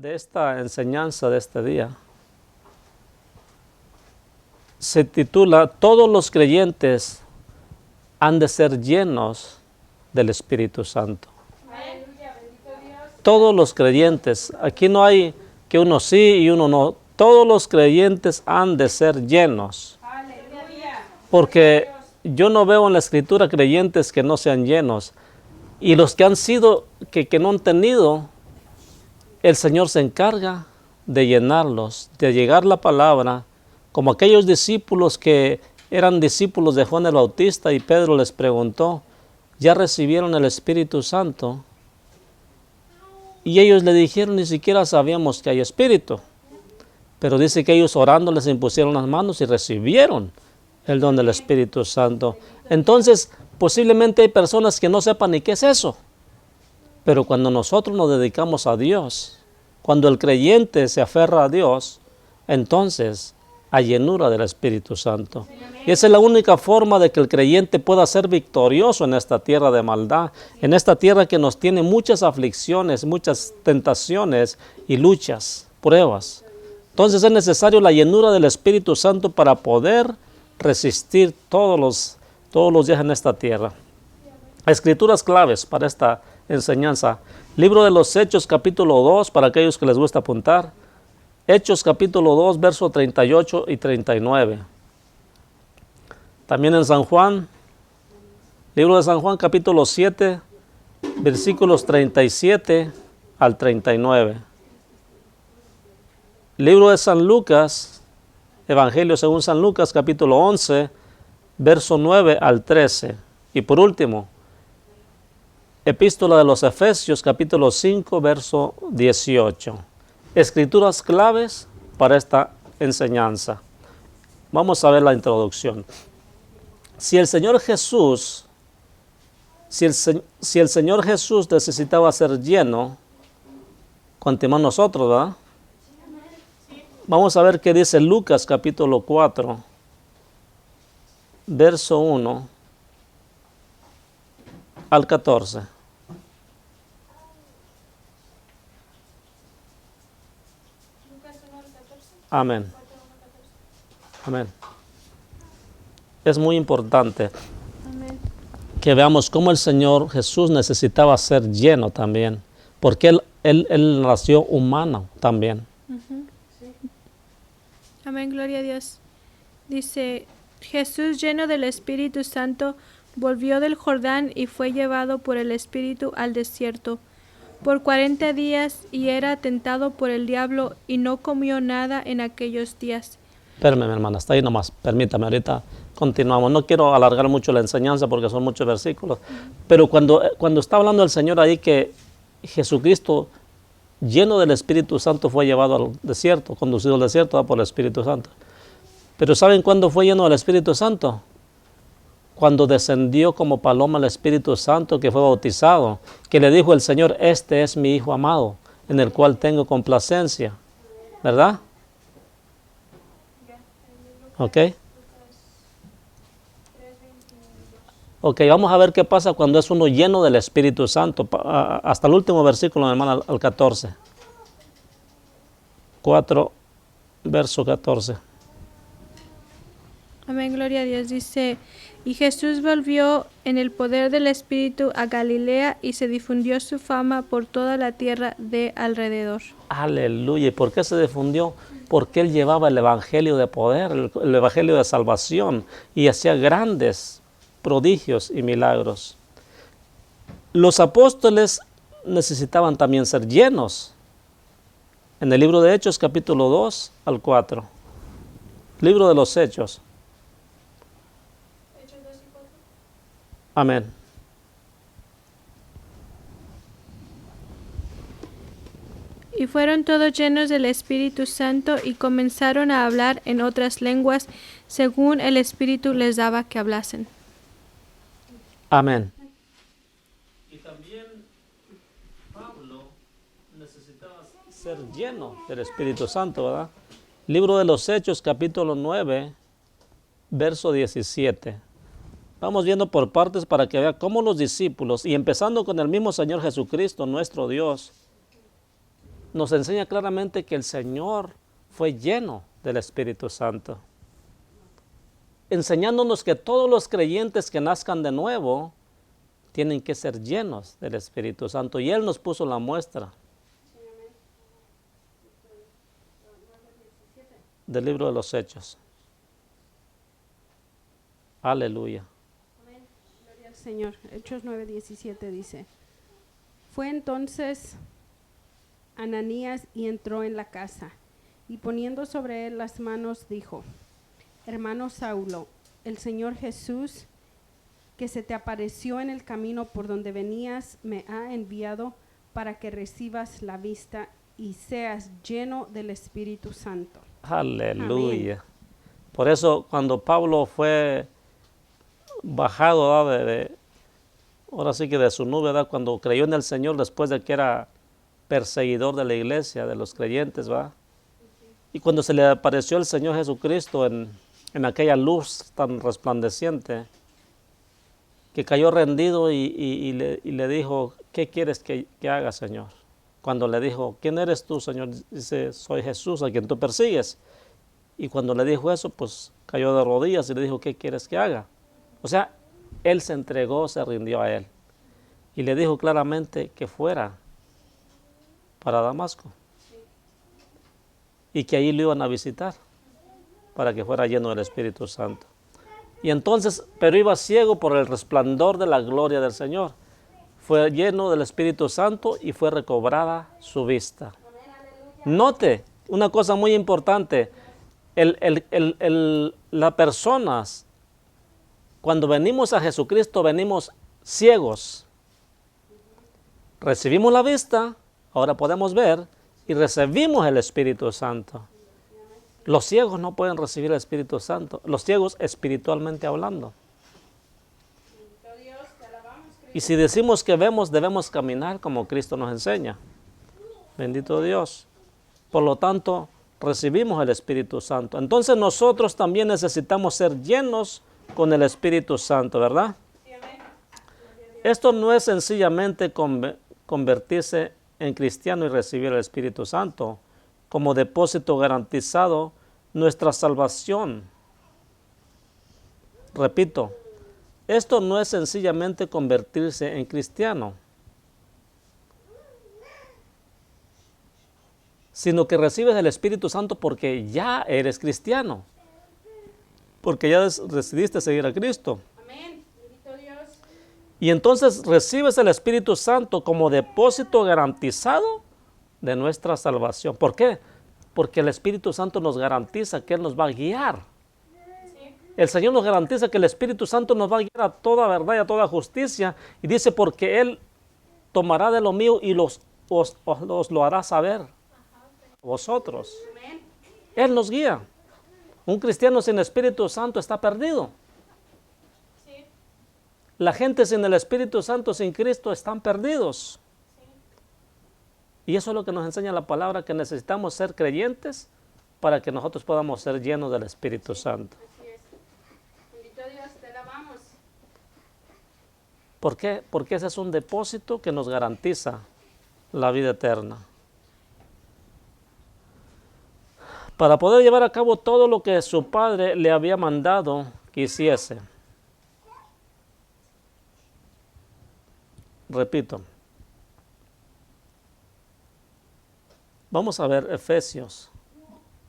de esta enseñanza de este día se titula Todos los creyentes han de ser llenos del Espíritu Santo. Todos los creyentes, aquí no hay que uno sí y uno no, todos los creyentes han de ser llenos. Porque yo no veo en la Escritura creyentes que no sean llenos. Y los que han sido, que no han tenido, el Señor se encarga de llenarlos, de llegar la palabra, como aquellos discípulos que eran discípulos de Juan el Bautista y Pedro les preguntó, ¿ya recibieron el Espíritu Santo? Y ellos le dijeron, ni siquiera sabíamos que hay Espíritu. Pero dice que ellos orando les impusieron las manos y recibieron el don del Espíritu Santo. Entonces, posiblemente hay personas que no sepan ni qué es eso. Pero cuando nosotros nos dedicamos a Dios, cuando el creyente se aferra a Dios, entonces hay llenura del Espíritu Santo. Y esa es la única forma de que el creyente pueda ser victorioso en esta tierra de maldad, en esta tierra que nos tiene muchas aflicciones, muchas tentaciones y luchas, pruebas. Entonces es necesario la llenura del Espíritu Santo para poder resistir todos los días en esta tierra. Escrituras claves para esta enseñanza. Libro de los Hechos, capítulo 2, para aquellos que les gusta apuntar. Hechos, capítulo 2, versos 38 y 39. También en San Juan, libro de San Juan, capítulo 7, versículos 37 al 39. Libro de San Lucas, Evangelio según San Lucas, capítulo 11, verso 9 al 13. Y por último, Epístola de los Efesios, capítulo 5, verso 18. Escrituras claves para esta enseñanza. Vamos a ver la introducción. Si el Señor Jesús necesitaba ser lleno, continuamos nosotros, ¿verdad? Vamos a ver qué dice Lucas capítulo 4, verso 1 al 14. Amén. Amén. Es muy importante que veamos cómo el Señor Jesús necesitaba ser lleno también, porque Él nació humano también. Amén, gloria a Dios. Dice, Jesús lleno del Espíritu Santo volvió del Jordán y fue llevado por el Espíritu al desierto por 40 días y era tentado por el diablo y no comió nada en aquellos días. Espérame, mi hermana, está ahí nomás. Permítame, ahorita continuamos. No quiero alargar mucho la enseñanza porque son muchos versículos. Pero cuando está hablando el Señor ahí que Jesucristo, lleno del Espíritu Santo, fue llevado al desierto, conducido al desierto por el Espíritu Santo. Pero ¿saben cuándo fue lleno del Espíritu Santo? Cuando descendió como paloma el Espíritu Santo, que fue bautizado, que le dijo el Señor, este es mi Hijo amado, en el cual tengo complacencia. ¿Verdad? ¿Ok? Ok, vamos a ver qué pasa cuando es uno lleno del Espíritu Santo. Hasta el último versículo, hermano, al 14. 4, verso 14. Amén, gloria a Dios. Dice, y Jesús volvió en el poder del Espíritu a Galilea y se difundió su fama por toda la tierra de alrededor. Aleluya. ¿Y por qué se difundió? Porque Él llevaba el Evangelio de poder, el Evangelio de salvación y hacía grandes prodigios y milagros. Los apóstoles necesitaban también ser llenos. En el libro de Hechos, capítulo 2 al 4. Libro de los Hechos. Amén. Y fueron todos llenos del Espíritu Santo y comenzaron a hablar en otras lenguas según el Espíritu les daba que hablasen. Amén. Y también Pablo necesitaba ser lleno del Espíritu Santo, ¿verdad? Libro de los Hechos, capítulo 9, verso 17. Vamos viendo por partes para que vea cómo los discípulos, y empezando con el mismo Señor Jesucristo, nuestro Dios, nos enseña claramente que el Señor fue lleno del Espíritu Santo, enseñándonos que todos los creyentes que nazcan de nuevo tienen que ser llenos del Espíritu Santo, y Él nos puso la muestra del libro de los Hechos. Aleluya. Amén. Gloria al Señor. Hechos 9:17 dice: Fue entonces Ananías y entró en la casa, y poniendo sobre él las manos dijo: Hermano Saulo, el Señor Jesús, que se te apareció en el camino por donde venías, me ha enviado para que recibas la vista y seas lleno del Espíritu Santo. Aleluya. Amén. Por eso cuando Pablo fue bajado, ¿verdad? Ahora sí que de su nube, ¿verdad? Cuando creyó en el Señor después de que era perseguidor de la iglesia, de los creyentes, ¿va? Y cuando se le apareció el Señor Jesucristo en aquella luz tan resplandeciente, que cayó rendido y le dijo: ¿qué quieres que haga, Señor? Cuando le dijo: ¿quién eres tú, Señor? Dice: soy Jesús, a quien tú persigues. Y cuando le dijo eso, pues cayó de rodillas y le dijo: ¿qué quieres que haga? O sea, él se entregó, se rindió a él. Y le dijo claramente que fuera para Damasco. Y que allí lo iban a visitar para que fuera lleno del Espíritu Santo. Y entonces, pero iba ciego por el resplandor de la gloria del Señor. Fue lleno del Espíritu Santo y fue recobrada su vista. Note una cosa muy importante. Las personas, cuando venimos a Jesucristo, venimos ciegos. Recibimos la vista, ahora podemos ver, y recibimos el Espíritu Santo. Los ciegos no pueden recibir el Espíritu Santo, los ciegos espiritualmente hablando. Y si decimos que vemos, debemos caminar como Cristo nos enseña. Bendito Dios. Por lo tanto, recibimos el Espíritu Santo. Entonces nosotros también necesitamos ser llenos con el Espíritu Santo, ¿verdad? Esto no es sencillamente convertirse en cristiano y recibir el Espíritu Santo como depósito garantizado nuestra salvación. Repito, esto no es sencillamente convertirse en cristiano, sino que recibes el Espíritu Santo porque ya eres cristiano, porque ya decidiste seguir a Cristo. Amén. Bendito Dios. Y entonces recibes el Espíritu Santo como depósito garantizado de nuestra salvación. ¿Por qué? Porque el Espíritu Santo nos garantiza que Él nos va a guiar. El Señor nos garantiza que el Espíritu Santo nos va a guiar a toda verdad y a toda justicia. Y dice: porque Él tomará de lo mío y os lo hará saber vosotros. Él nos guía. Un cristiano sin Espíritu Santo está perdido. La gente sin el Espíritu Santo, sin Cristo, están perdidos. Y eso es lo que nos enseña la palabra, que necesitamos ser creyentes para que nosotros podamos ser llenos del Espíritu Santo. Así es. Bendito Dios, te alabamos. ¿Por qué? Porque ese es un depósito que nos garantiza la vida eterna. Para poder llevar a cabo todo lo que su Padre le había mandado que hiciese. Repito. Vamos a ver Efesios,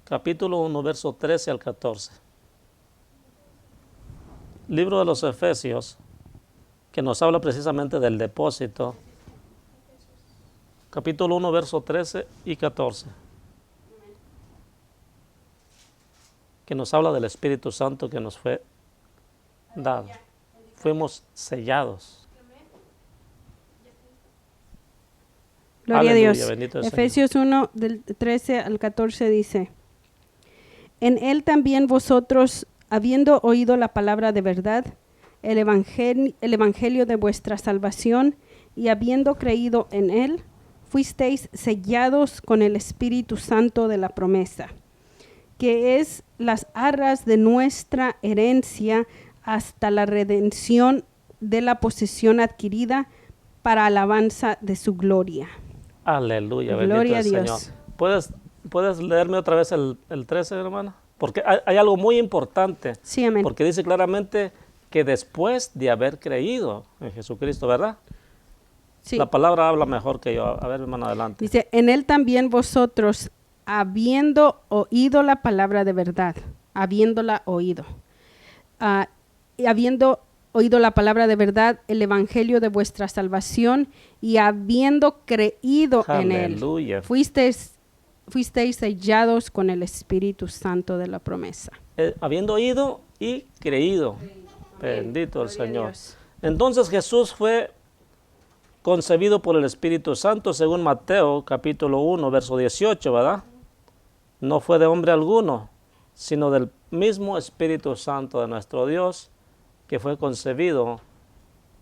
capítulo 1, verso 13 al 14. Libro de los Efesios, que nos habla precisamente del depósito. Capítulo 1, verso 13 y 14. Que nos habla del Espíritu Santo que nos fue dado. Fuimos sellados. Gloria Aleluya, a Dios. bendito el Efesios 1, del 13 al 14 dice: En Él también vosotros, habiendo oído la palabra de verdad, el evangelio de vuestra salvación, y habiendo creído en Él, fuisteis sellados con el Espíritu Santo de la promesa, que es las arras de nuestra herencia hasta la redención de la posesión adquirida para alabanza de su gloria. Aleluya, Gloria bendito a el Dios. Señor. ¿Puedes leerme otra vez el 13, hermana? Porque hay algo muy importante. Sí, amén. Porque dice claramente que después de haber creído en Jesucristo, ¿verdad? Sí. La palabra habla mejor que yo. A ver, hermano, adelante. Dice, en él también vosotros, habiendo oído la palabra de verdad, habiéndola oído, y habiendo oído la palabra de verdad, el evangelio de vuestra salvación, y habiendo creído en él, Aleluya. fuisteis sellados con el Espíritu Santo de la promesa. Habiendo oído y creído. Bendito el Gloria a Señor. Dios. Entonces Jesús fue concebido por el Espíritu Santo según Mateo capítulo 1, verso 18, ¿verdad? No fue de hombre alguno, sino del mismo Espíritu Santo de nuestro Dios, que fue concebido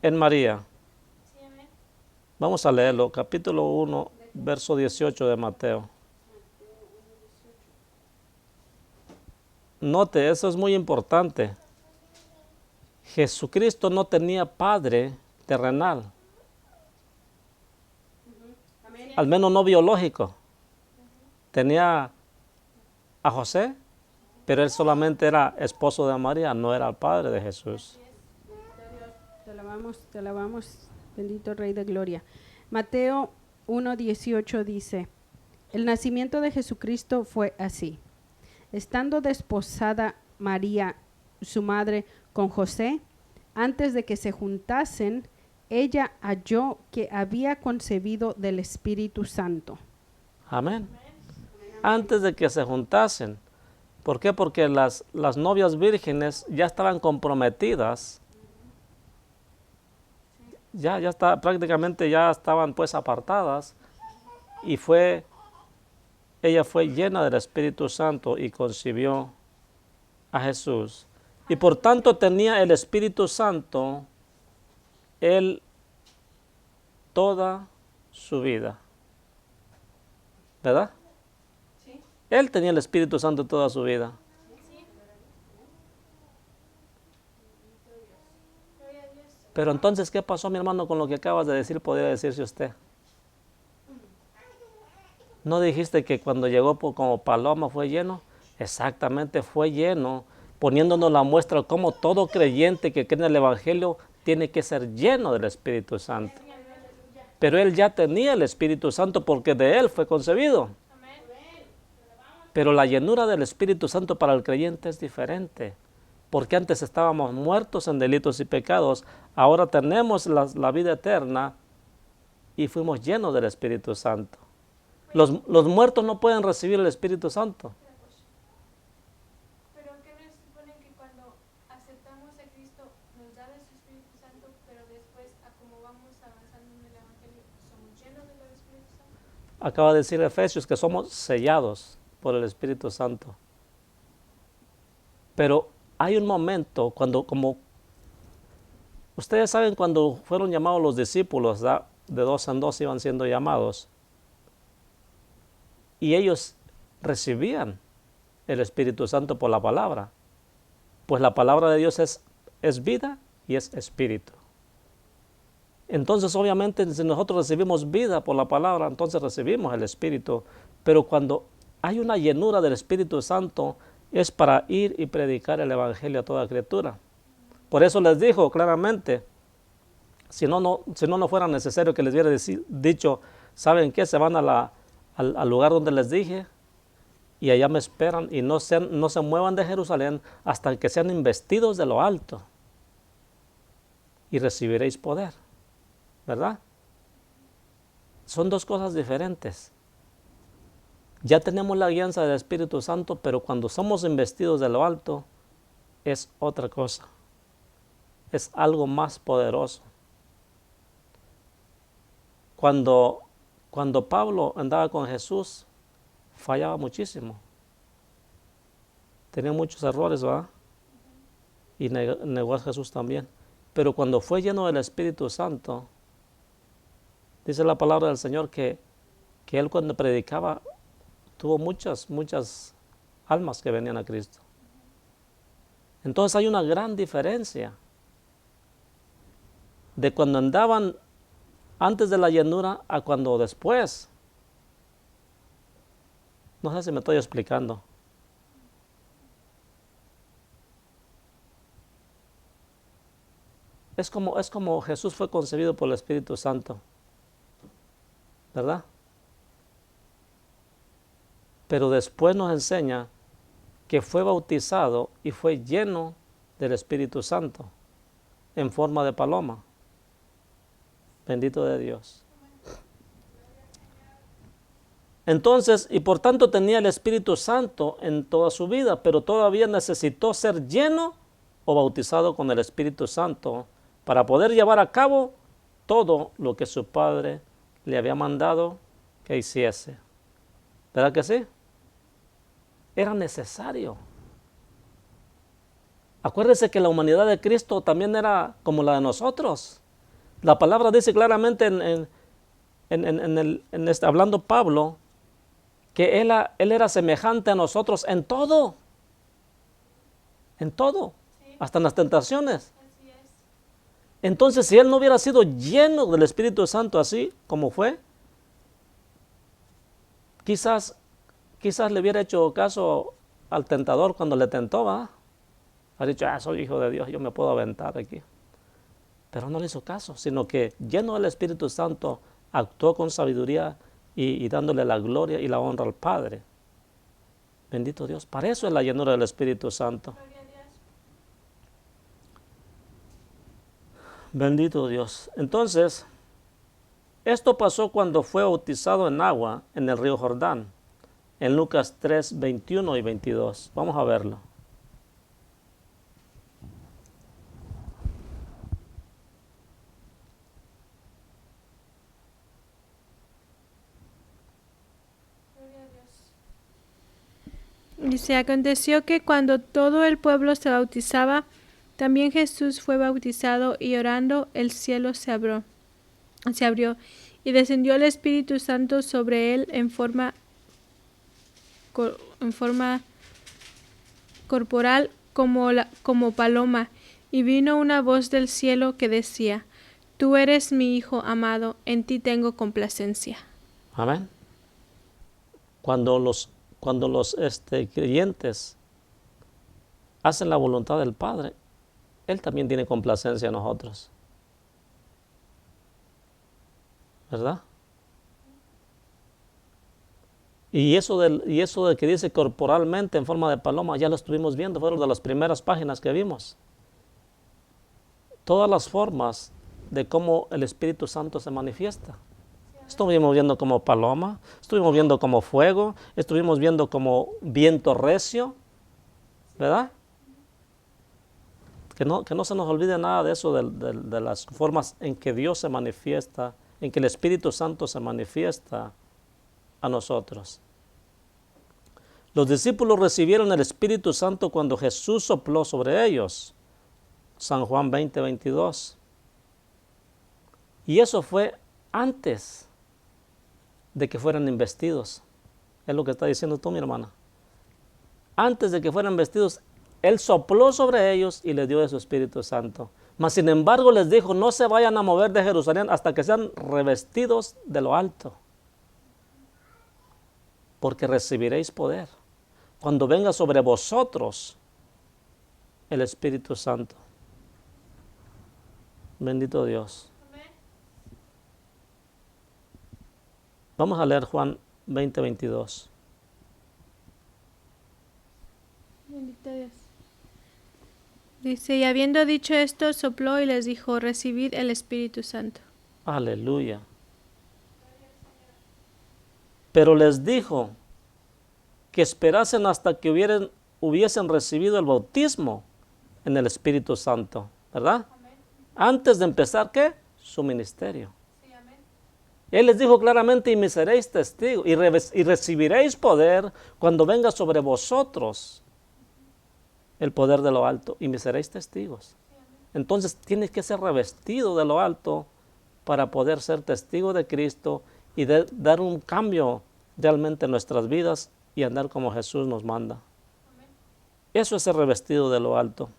en María. Vamos a leerlo, capítulo 1, verso 18 de Mateo. Note, eso es muy importante. Jesucristo no tenía padre terrenal, al menos no biológico. Tenía a José, pero él solamente era esposo de María, no era el padre de Jesús. Te alabamos, bendito Rey de Gloria. Mateo 1:18 dice, el nacimiento de Jesucristo fue así. Estando desposada María, su madre, con José, antes de que se juntasen, ella halló que había concebido del Espíritu Santo. Amén. Antes de que se juntasen. ¿Por qué? Porque las novias vírgenes ya estaban comprometidas. Ya está, prácticamente ya estaban pues apartadas. Y ella fue llena del Espíritu Santo y concibió a Jesús. Y por tanto tenía el Espíritu Santo él toda su vida. ¿Verdad? Sí. Él tenía el Espíritu Santo toda su vida. Pero entonces, ¿qué pasó, mi hermano, con lo que acabas de decir? Podría decirse usted. ¿No dijiste que cuando llegó como paloma fue lleno? Exactamente, fue lleno, poniéndonos la muestra como todo creyente que cree en el Evangelio tiene que ser lleno del Espíritu Santo. Pero él ya tenía el Espíritu Santo porque de él fue concebido. Pero la llenura del Espíritu Santo para el creyente es diferente. Porque antes estábamos muertos en delitos y pecados, ahora tenemos la vida eterna y fuimos llenos del Espíritu Santo. Los muertos no pueden recibir el Espíritu Santo. Pero ¿qué nos supone que cuando aceptamos a Cristo nos da de su Espíritu Santo, pero después, a como vamos avanzando en el Evangelio, somos llenos del Espíritu Santo? Acaba de decir Efesios que somos sellados por el Espíritu Santo. Pero hay un momento cuando, como ustedes saben, cuando fueron llamados los discípulos, ¿verdad? De dos en dos iban siendo llamados. Y ellos recibían el Espíritu Santo por la palabra. Pues la palabra de Dios es vida y es espíritu. Entonces, obviamente, si nosotros recibimos vida por la palabra, entonces recibimos el Espíritu. Pero cuando hay una llenura del Espíritu Santo, es para ir y predicar el Evangelio a toda criatura. Por eso les dijo claramente, si no fuera necesario que les hubiera dicho, ¿saben qué? Se van al lugar donde les dije y allá me esperan y no se muevan de Jerusalén hasta que sean investidos de lo alto y recibiréis poder, ¿verdad? Son dos cosas diferentes. Ya tenemos la guianza del Espíritu Santo, pero cuando somos investidos de lo alto es otra cosa, es algo más poderoso. Cuando Pablo andaba con Jesús, fallaba muchísimo. Tenía muchos errores, ¿verdad? Y negó a Jesús también. Pero cuando fue lleno del Espíritu Santo, dice la palabra del Señor que él cuando predicaba, tuvo muchas almas que venían a Cristo. Entonces hay una gran diferencia de cuando andaban antes de la llenura a cuando después. No sé si me estoy explicando. Es como Jesús fue concebido por el Espíritu Santo, ¿verdad? Pero después nos enseña que fue bautizado y fue lleno del Espíritu Santo en forma de paloma. Bendito de Dios. Entonces, y por tanto tenía el Espíritu Santo en toda su vida, pero todavía necesitó ser lleno o bautizado con el Espíritu Santo para poder llevar a cabo todo lo que su Padre le había mandado que hiciese. ¿Verdad que sí? Era necesario. Acuérdese que la humanidad de Cristo también era como la de nosotros. La palabra dice claramente hablando Pablo, que él era semejante a nosotros en todo. En todo. Sí. Hasta en las tentaciones. Así es. Entonces, si él no hubiera sido lleno del Espíritu Santo así como fue, quizás le hubiera hecho caso al tentador cuando le tentó, ¿va? Ha dicho, soy hijo de Dios, yo me puedo aventar aquí. Pero no le hizo caso, sino que lleno del Espíritu Santo actuó con sabiduría y dándole la gloria y la honra al Padre. Bendito Dios. Para eso es la llenura del Espíritu Santo. Bendito Dios. Entonces, esto pasó cuando fue bautizado en agua en el río Jordán, en Lucas 3, 21 y 22. Vamos a verlo. Dice, aconteció que cuando todo el pueblo se bautizaba, también Jesús fue bautizado y orando el cielo se abrió y descendió el Espíritu Santo sobre él en forma corporal como paloma, y vino una voz del cielo que decía, tú eres mi Hijo amado, en ti tengo complacencia. Amén. Cuando los creyentes hacen la voluntad del Padre, Él también tiene complacencia en nosotros. ¿Verdad? Y eso de que dice corporalmente en forma de paloma, ya lo estuvimos viendo, fueron de las primeras páginas que vimos. Todas las formas de cómo el Espíritu Santo se manifiesta. Estuvimos viendo como paloma, estuvimos viendo como fuego, estuvimos viendo como viento recio, ¿verdad? Que no se nos olvide nada de eso, de las formas en que Dios se manifiesta, en que el Espíritu Santo se manifiesta a nosotros. Los discípulos recibieron el Espíritu Santo cuando Jesús sopló sobre ellos. San Juan 20, 22. Y eso fue antes de que fueran investidos. Es lo que está diciendo tú, mi hermana. Antes de que fueran investidos, Él sopló sobre ellos y les dio de su Espíritu Santo. Mas sin embargo les dijo, no se vayan a mover de Jerusalén hasta que sean revestidos de lo alto. Porque recibiréis poder cuando venga sobre vosotros el Espíritu Santo. Bendito Dios. Vamos a leer Juan 20, 22. Bendito Dios. Dice, y habiendo dicho esto, sopló y les dijo, recibid el Espíritu Santo. Aleluya. Pero les dijo que esperasen hasta que hubiesen recibido el bautismo en el Espíritu Santo, ¿verdad? Amén. Antes de empezar, ¿qué? Su ministerio. Sí, amén. Él les dijo claramente, y me seréis testigos, y recibiréis poder cuando venga sobre vosotros el poder de lo alto, y me seréis testigos. Sí, entonces tienes que ser revestido de lo alto para poder ser testigo de Cristo y dar un cambio realmente en nuestras vidas y andar como Jesús nos manda. Amén. Eso es ser revestido de lo alto.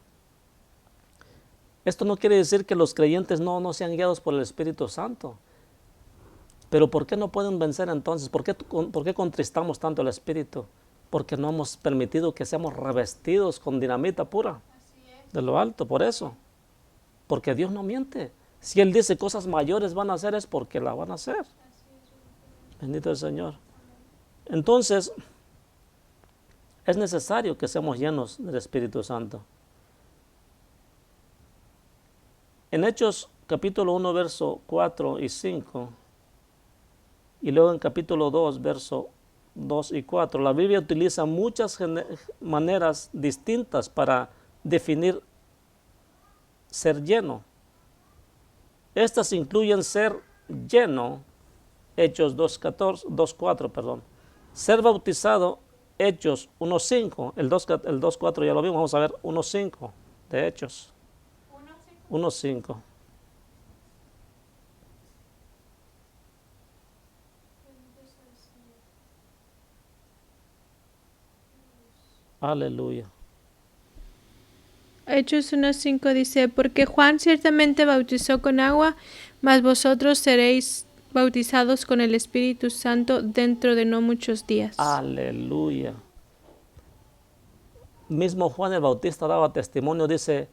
Esto no quiere decir que los creyentes no sean guiados por el Espíritu Santo. Pero ¿por qué no pueden vencer entonces? ¿Por qué contristamos tanto el Espíritu? Porque no hemos permitido que seamos revestidos con dinamita pura de lo alto, por eso. Porque Dios no miente. Si Él dice cosas mayores van a hacer, es porque las van a hacer. Bendito el Señor. Entonces, es necesario que seamos llenos del Espíritu Santo. En Hechos capítulo 1, verso 4 y 5, y luego en capítulo 2, verso 2 y 4, la Biblia utiliza muchas maneras distintas para definir ser lleno. Estas incluyen ser lleno, Hechos 2.4, perdón. Ser bautizado, Hechos 1.5, el 2.4 ya lo vimos, vamos a ver 1.5 de Hechos. 1.5. Aleluya. Hechos 1:5 dice, porque Juan ciertamente bautizó con agua, mas vosotros seréis bautizados con el Espíritu Santo dentro de no muchos días. Aleluya. Mismo Juan el Bautista daba testimonio, dice,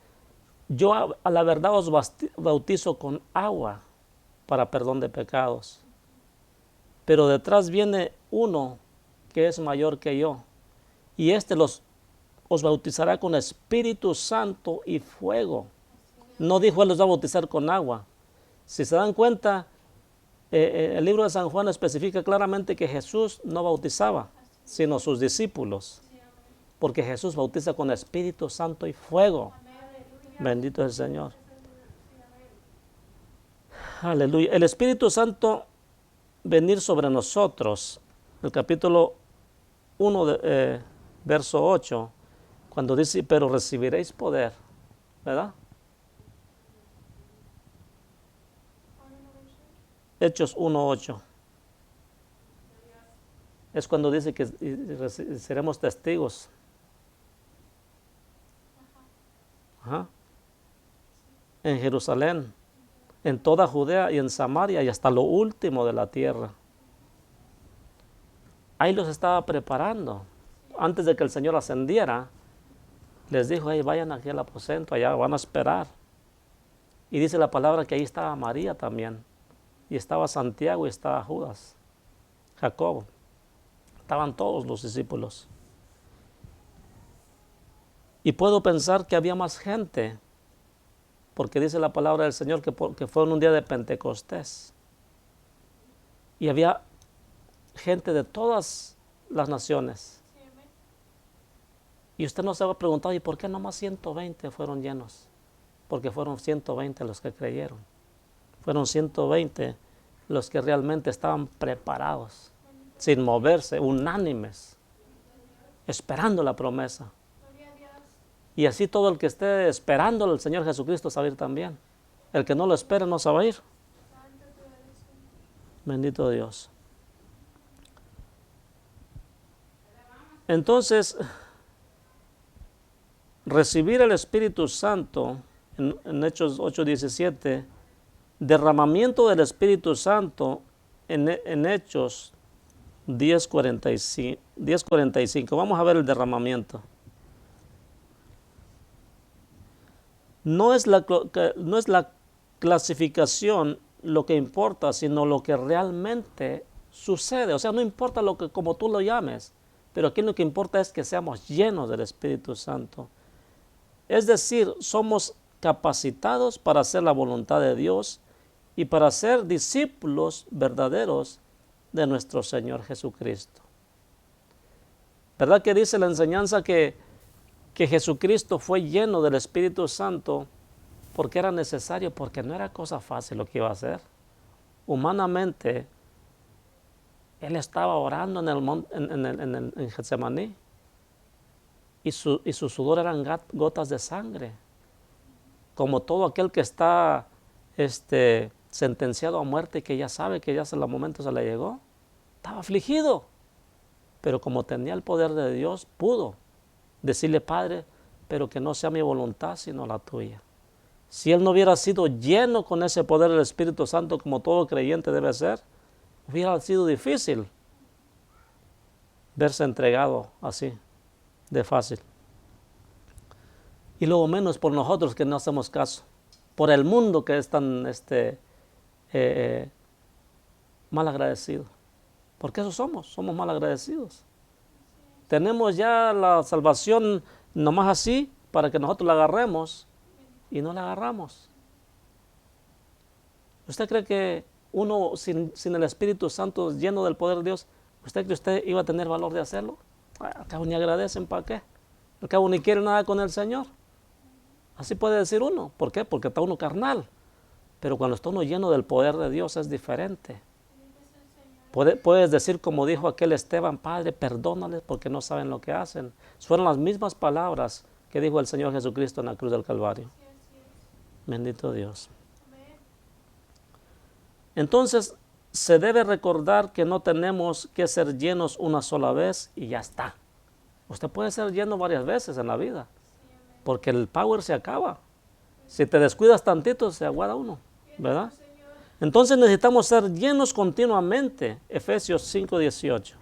yo a la verdad os bautizo con agua para perdón de pecados. Pero detrás viene uno que es mayor que yo, y os bautizará con Espíritu Santo y fuego. No dijo Él los va a bautizar con agua. Si se dan cuenta, el libro de San Juan especifica claramente que Jesús no bautizaba, sino sus discípulos. Porque Jesús bautiza con Espíritu Santo y fuego. Bendito es el Señor. Aleluya. El Espíritu Santo venir sobre nosotros, el capítulo 1, verso 8, cuando dice, pero recibiréis poder, ¿verdad? Hechos 1:8. Es cuando dice que seremos testigos. Ajá. En Jerusalén, en toda Judea y en Samaria y hasta lo último de la tierra. Ahí los estaba preparando. Antes de que el Señor ascendiera, les dijo, hey, vayan aquí al aposento, allá van a esperar. Y dice la palabra que ahí estaba María también. Y estaba Santiago y estaba Judas, Jacobo. Estaban todos los discípulos. Y puedo pensar que había más gente, porque dice la palabra del Señor que fue en un día de Pentecostés. Y había gente de todas las naciones. Y usted no se va a preguntar, ¿y por qué nomás 120 fueron llenos? Porque fueron 120 los que creyeron. Fueron 120 los que realmente estaban preparados, sin moverse, unánimes, esperando la promesa. Y así todo el que esté esperando al Señor Jesucristo se va a ir también. El que no lo espere no se va a ir. Bendito Dios. Entonces, recibir el Espíritu Santo, en Hechos 8:17, derramamiento del Espíritu Santo en Hechos 10:45. Vamos a ver el derramamiento. No es la clasificación lo que importa, sino lo que realmente sucede. O sea, no importa como tú lo llames, pero aquí lo que importa es que seamos llenos del Espíritu Santo. Es decir, somos capacitados para hacer la voluntad de Dios y para ser discípulos verdaderos de nuestro Señor Jesucristo. ¿Verdad que dice la enseñanza que Jesucristo fue lleno del Espíritu Santo porque era necesario, porque no era cosa fácil lo que iba a hacer? Humanamente, Él estaba orando en Getsemaní y su sudor eran gotas de sangre, como todo aquel que está sentenciado a muerte y que ya sabe que ya el momento se le llegó. Estaba afligido, pero como tenía el poder de Dios, pudo decirle, Padre, pero que no sea mi voluntad sino la tuya. Si él no hubiera sido lleno con ese poder del Espíritu Santo como todo creyente debe ser, Hubiera sido difícil verse entregado así, de fácil. Y luego menos por nosotros que no hacemos caso. Por el mundo que es tan mal agradecido. Porque eso somos mal agradecidos. Tenemos ya la salvación nomás así para que nosotros la agarremos y no la agarramos. ¿Usted cree que uno sin el Espíritu Santo lleno del poder de Dios, usted cree que usted iba a tener valor de hacerlo? Al cabo ni agradecen, ¿para qué? Al cabo ni quieren nada con el Señor. Así puede decir uno. ¿Por qué? Porque está uno carnal. Pero cuando está uno lleno del poder de Dios es diferente. Puedes decir como dijo aquel Esteban: Padre, perdónales porque no saben lo que hacen. Fueron las mismas palabras que dijo el Señor Jesucristo en la cruz del Calvario. Bendito Dios. Entonces, se debe recordar que no tenemos que ser llenos una sola vez y ya está. Usted puede ser lleno varias veces en la vida, porque el power se acaba. Si te descuidas tantito, se aguada uno, ¿verdad? Entonces necesitamos ser llenos continuamente. Efesios 5:18.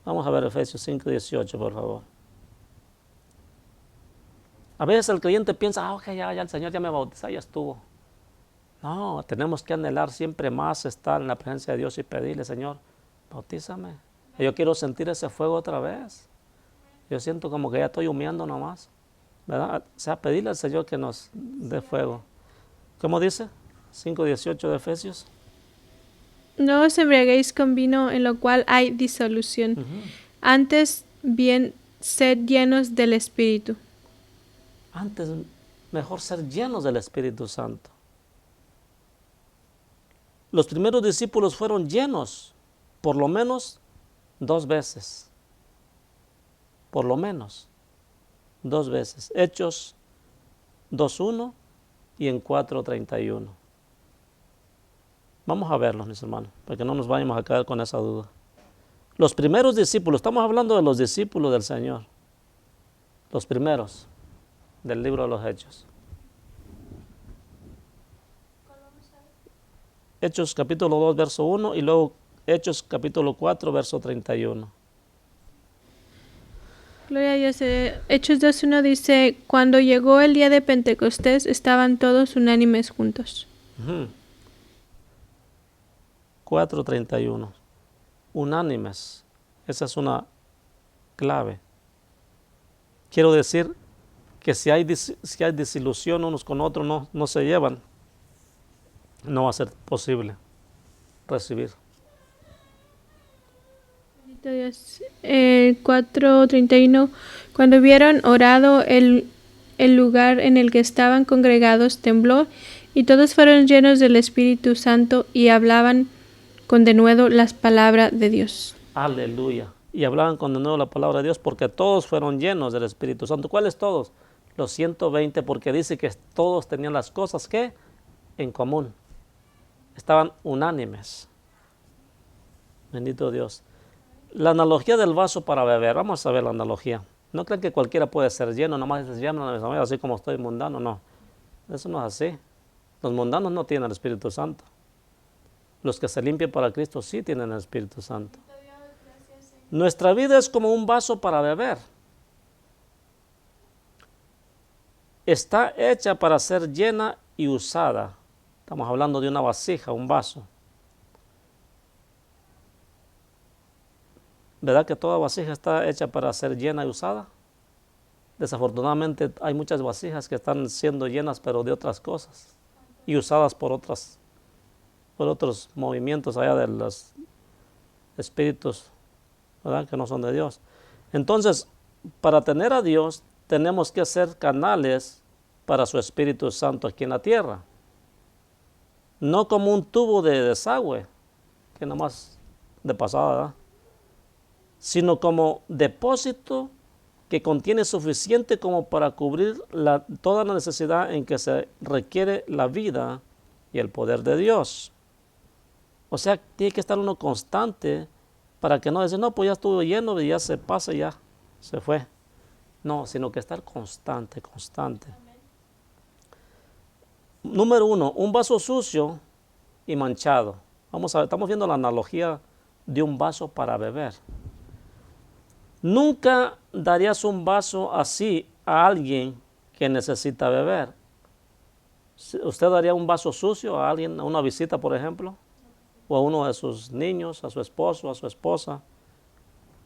Vamos a ver Efesios 5:18, por favor. A veces el creyente piensa: ok, ya el Señor ya me bautizó, ya estuvo. No, tenemos que anhelar siempre más estar en la presencia de Dios y pedirle: Señor, bautízame. Yo quiero sentir ese fuego otra vez. Yo siento como que ya estoy humeando nomás, ¿verdad? O sea, pedirle al Señor que nos dé fuego. ¿Cómo dice? 5:18 de Efesios. No os embriaguéis con vino en lo cual hay disolución. Antes bien, sed llenos del Espíritu. Antes, mejor ser llenos del Espíritu Santo. Los primeros discípulos fueron llenos por lo menos 2 veces. Por lo menos 2 veces. Hechos 2:1 y en 4:31. Vamos a verlos, mis hermanos, para que no nos vayamos a quedar con esa duda. Los primeros discípulos, estamos hablando de los discípulos del Señor. Los primeros del libro de los Hechos. Hechos capítulo 2, verso 1 y luego Hechos capítulo 4, verso 31. Gloria a Dios. Hechos 2:1 dice: cuando llegó el día de Pentecostés, estaban todos unánimes juntos. 4:31. Unánimes. Esa es una clave. Quiero decir que si hay desilusión unos con otros, no se llevan, no va a ser posible recibir. Bendito Dios. 4:31. Cuando hubieron orado, el lugar en el que estaban congregados tembló, y todos fueron llenos del Espíritu Santo y hablaban con denuedo las palabras de Dios. Aleluya. Y hablaban con denuedo la palabra de Dios porque todos fueron llenos del Espíritu Santo. ¿Cuáles todos? Los 120, porque dice que todos tenían las cosas que en común. Estaban unánimes. Bendito Dios. La analogía del vaso para beber. Vamos a ver la analogía. No crean que cualquiera puede ser lleno, nomás se llama así como estoy mundano. No, eso no es así. Los mundanos no tienen el Espíritu Santo. Los que se limpian para Cristo sí tienen el Espíritu Santo. Nuestra vida es como un vaso para beber. Está hecha para ser llena y usada. Estamos hablando de una vasija, un vaso. ¿Verdad que toda vasija está hecha para ser llena y usada? Desafortunadamente hay muchas vasijas que están siendo llenas pero de otras cosas y usadas por otros movimientos allá de los espíritus, ¿verdad? Que no son de Dios. Entonces, para tener a Dios tenemos que ser canales para su Espíritu Santo aquí en la tierra. No como un tubo de desagüe, que nomás de pasada, ¿verdad? Sino como depósito que contiene suficiente como para cubrir toda la necesidad en que se requiere la vida y el poder de Dios. O sea, tiene que estar uno constante para que no decir: no, pues ya estuvo lleno y ya se pasa, ya se fue. No, sino que estar constante. Número 1, un vaso sucio y manchado. Vamos a ver, estamos viendo la analogía de un vaso para beber. Nunca darías un vaso así a alguien que necesita beber. ¿Usted daría un vaso sucio a alguien, a una visita, por ejemplo? O a uno de sus niños, a su esposo, a su esposa,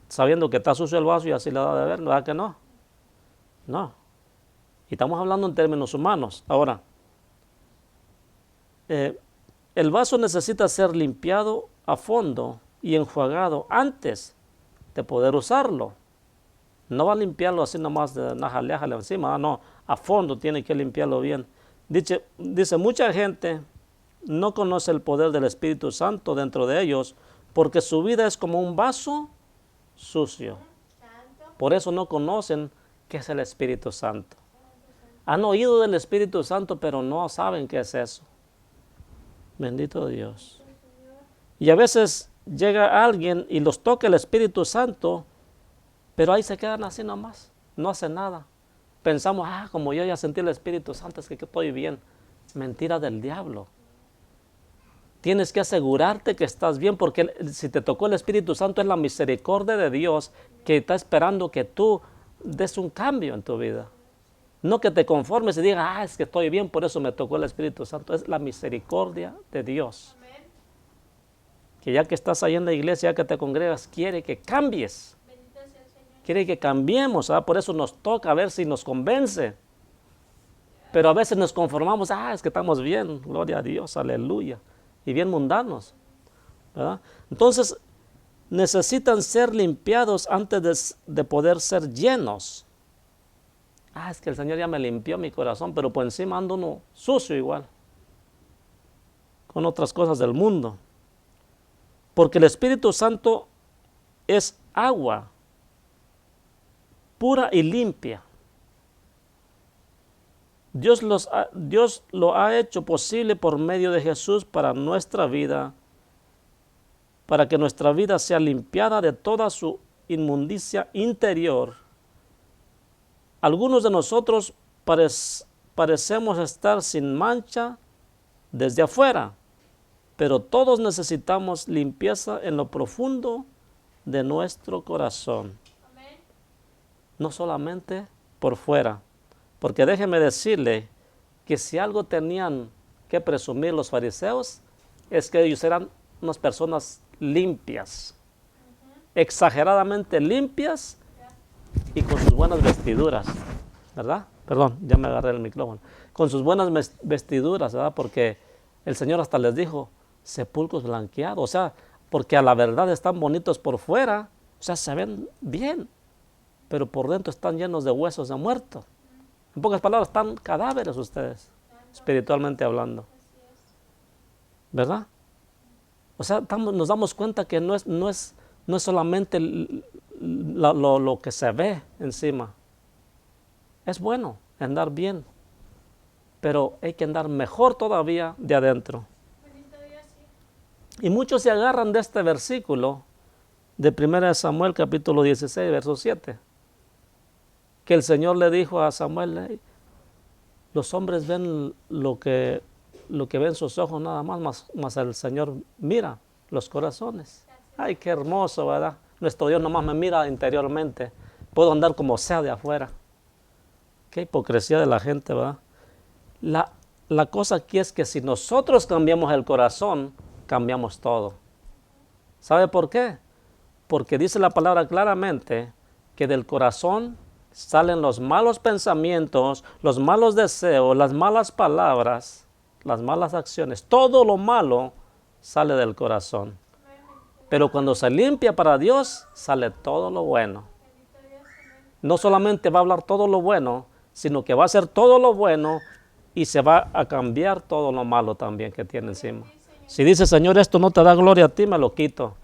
sabiendo que está sucio el vaso y así le da de beber, ¿verdad que no? No. Y estamos hablando en términos humanos. Ahora, el vaso necesita ser limpiado a fondo y enjuagado antes de poder usarlo. No va a limpiarlo así nomás de najájale encima, no, a fondo tiene que limpiarlo bien. Dice, mucha gente no conoce el poder del Espíritu Santo dentro de ellos porque su vida es como un vaso sucio. Por eso no conocen qué es el Espíritu Santo. Han oído del Espíritu Santo, pero no saben qué es eso. Bendito Dios. Y a veces llega alguien y los toca el Espíritu Santo, pero ahí se quedan así nomás, no hacen nada. Pensamos, como yo ya sentí el Espíritu Santo, es que estoy bien. Mentira del diablo. Tienes que asegurarte que estás bien, porque si te tocó el Espíritu Santo es la misericordia de Dios que está esperando que tú des un cambio en tu vida. No que te conformes y digas, es que estoy bien, por eso me tocó el Espíritu Santo. Es la misericordia de Dios. Amén. Que ya que estás ahí en la iglesia, ya que te congregas, quiere que cambies. Quiere que cambiemos, por eso nos toca a ver si nos convence. Pero a veces nos conformamos, es que estamos bien, gloria a Dios, aleluya. Y bien mundanos, ¿verdad? Entonces, necesitan ser limpiados antes de poder ser llenos. Es que el Señor ya me limpió mi corazón, pero por encima ando uno sucio igual, con otras cosas del mundo. Porque el Espíritu Santo es agua pura y limpia. Dios lo ha hecho posible por medio de Jesús para nuestra vida, para que nuestra vida sea limpiada de toda su inmundicia interior. Algunos de nosotros parecemos estar sin mancha desde afuera, pero todos necesitamos limpieza en lo profundo de nuestro corazón. Amén. No solamente por fuera, porque déjeme decirle que si algo tenían que presumir los fariseos, es que ellos eran unas personas limpias, exageradamente limpias y con sus buenas vestiduras, ¿verdad? Perdón, ya me agarré el micrófono. Con sus buenas vestiduras, ¿verdad? Porque el Señor hasta les dijo, sepulcros blanqueados, o sea, porque a la verdad están bonitos por fuera, o sea, se ven bien, pero por dentro están llenos de huesos de muertos. En pocas palabras, están cadáveres ustedes, espiritualmente hablando, ¿verdad? O sea, nos damos cuenta que no es solamente lo que se ve encima. Es bueno andar bien, pero hay que andar mejor todavía de adentro. Y muchos se agarran de este versículo de 1 Samuel capítulo 16, verso 7, que el Señor le dijo a Samuel, los hombres ven lo que ven sus ojos nada más el Señor mira los corazones. Ay, qué hermoso, ¿verdad? Nuestro Dios nomás me mira interiormente. Puedo andar como sea de afuera. Qué hipocresía de la gente, ¿verdad? La cosa aquí es que si nosotros cambiamos el corazón, cambiamos todo. ¿Sabe por qué? Porque dice la palabra claramente que del corazón salen los malos pensamientos, los malos deseos, las malas palabras, las malas acciones. Todo lo malo sale del corazón. Pero cuando se limpia para Dios, sale todo lo bueno. No solamente va a hablar todo lo bueno, sino que va a hacer todo lo bueno y se va a cambiar todo lo malo también que tiene encima. Si dice, Señor, esto no te da gloria a ti, me lo quito.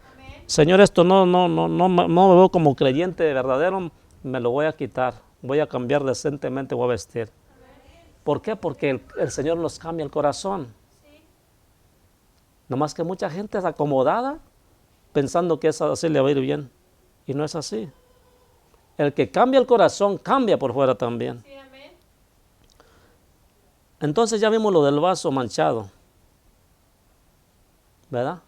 Señor, esto no me veo como creyente verdadero, me lo voy a quitar. Voy a cambiar decentemente, voy a vestir. ¿Por qué? Porque el Señor nos cambia el corazón. Nomás que mucha gente es acomodada pensando que así le va a ir bien. Y no es así. El que cambia el corazón, cambia por fuera también. Sí, amén. Entonces ya vimos lo del vaso manchado, ¿verdad?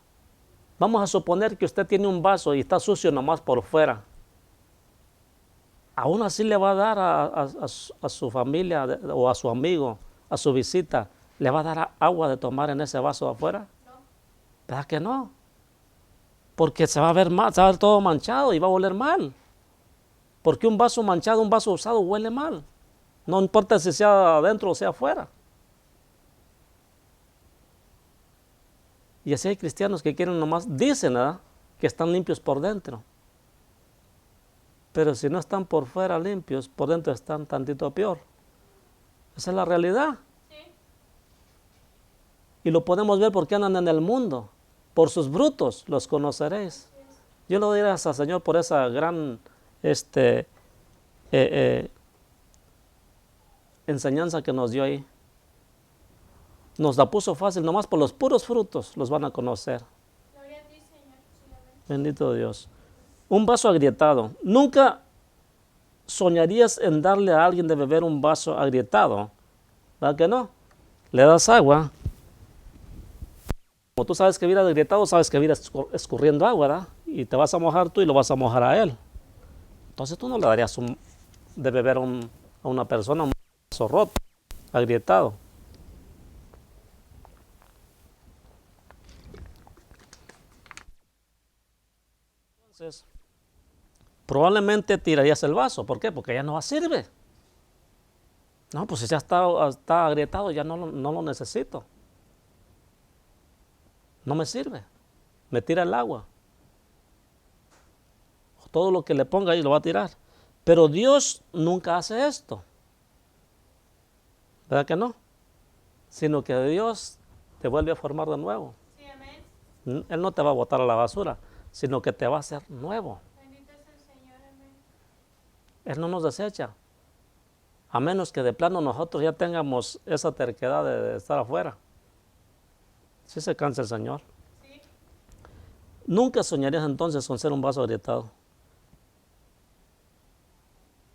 Vamos a suponer que usted tiene un vaso y está sucio nomás por fuera. Aún así le va a dar a su familia o a su amigo, a su visita, le va a dar agua de tomar en ese vaso de afuera. No. ¿Verdad que no? Porque se va a ver mal, se va a ver todo manchado y va a oler mal. Porque un vaso manchado, un vaso usado huele mal. No importa si sea adentro o sea afuera. Y así hay cristianos que quieren nomás, dicen, ¿verdad?, que están limpios por dentro. Pero si no están por fuera limpios, por dentro están tantito peor. Esa es la realidad. Sí. Y lo podemos ver porque andan en el mundo. Por sus frutos los conoceréis. Yo le doy gracias al Señor por esa gran enseñanza que nos dio ahí. Nos la puso fácil, nomás por los puros frutos los van a conocer. Gloria a ti, Señor. Bendito Dios. Un vaso agrietado. Nunca soñarías en darle a alguien de beber un vaso agrietado. ¿Verdad que no? Le das agua. Como tú sabes que viene agrietado, sabes que viene escurriendo agua, ¿verdad? Y te vas a mojar tú y lo vas a mojar a él. Entonces tú no le darías de beber a una persona un vaso roto, agrietado. Entonces, probablemente tirarías el vaso. ¿Por qué? Porque ya no sirve. No, pues si ya está agrietado, ya no lo necesito. No me sirve. Me tira el agua. Todo lo que le ponga ahí lo va a tirar. Pero Dios nunca hace esto. ¿Verdad que no? Sino que Dios te vuelve a formar de nuevo. Sí, amén. Él no te va a botar a la basura, sino que te va a hacer nuevo. Bendito es el Señor, amén. Él no nos desecha. A menos que de plano nosotros ya tengamos esa terquedad de estar afuera. Sí se cansa el Señor. Sí. Nunca soñarías entonces con ser un vaso agrietado.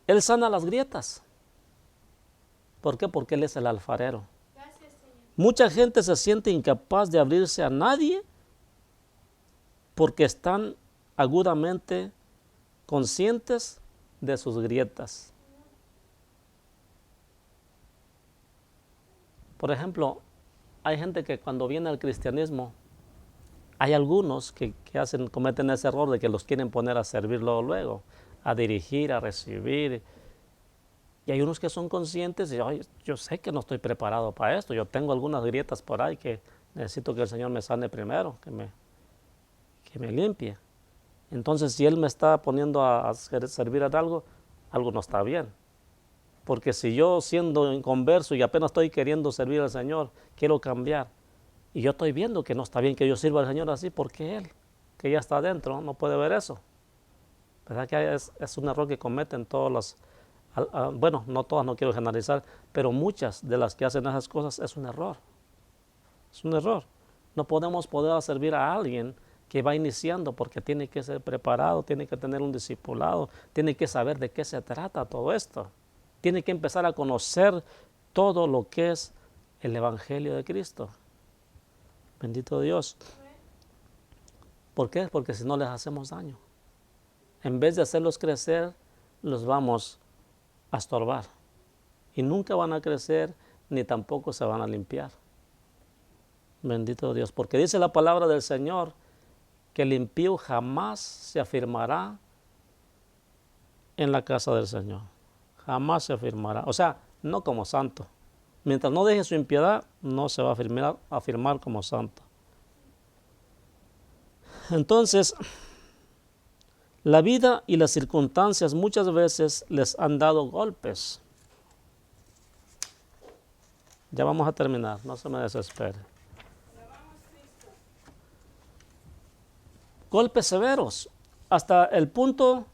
Él sana las grietas. ¿Por qué? Porque Él es el alfarero. Gracias, Señor. Mucha gente se siente incapaz de abrirse a nadie porque están agudamente conscientes de sus grietas. Por ejemplo, hay gente que cuando viene al cristianismo, hay algunos que cometen ese error de que los quieren poner a servir luego, a dirigir, a recibir. Y hay unos que son conscientes y yo sé que no estoy preparado para esto. Yo tengo algunas grietas por ahí que necesito que el Señor me sane primero, que me limpie. Entonces, si Él me está poniendo a servir a algo no está bien. Porque si yo siendo inconverso y apenas estoy queriendo servir al Señor, quiero cambiar, y yo estoy viendo que no está bien que yo sirva al Señor así, porque Él, que ya está adentro, no puede ver eso. ¿Verdad que es un error que cometen todas las, bueno, no todas, no quiero generalizar, pero muchas de las que hacen esas cosas es un error. Es un error. No podemos poder servir a alguien que va iniciando porque tiene que ser preparado, tiene que tener un discipulado, tiene que saber de qué se trata todo esto. Tiene que empezar a conocer todo lo que es el Evangelio de Cristo. Bendito Dios. ¿Por qué? Porque si no les hacemos daño. En vez de hacerlos crecer, los vamos a estorbar. Y nunca van a crecer, ni tampoco se van a limpiar. Bendito Dios. Porque dice la palabra del Señor que el impío jamás se afirmará en la casa del Señor. Jamás se afirmará. O sea, no como santo. Mientras no deje su impiedad, no se va a afirmar como santo. Entonces, la vida y las circunstancias muchas veces les han dado golpes. Ya vamos a terminar, no se me desespere. Golpes severos, hasta el punto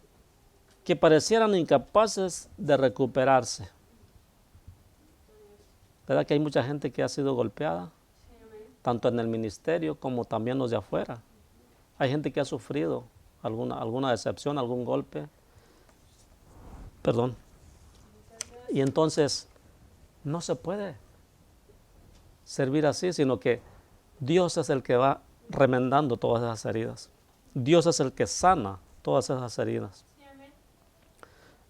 que parecieran incapaces de recuperarse. ¿Verdad que hay mucha gente que ha sido golpeada? Tanto en el ministerio como también los de afuera. Hay gente que ha sufrido alguna decepción, algún golpe. Perdón. Y entonces no se puede servir así, sino que Dios es el que va remendando todas esas heridas. Dios es el que sana todas esas heridas.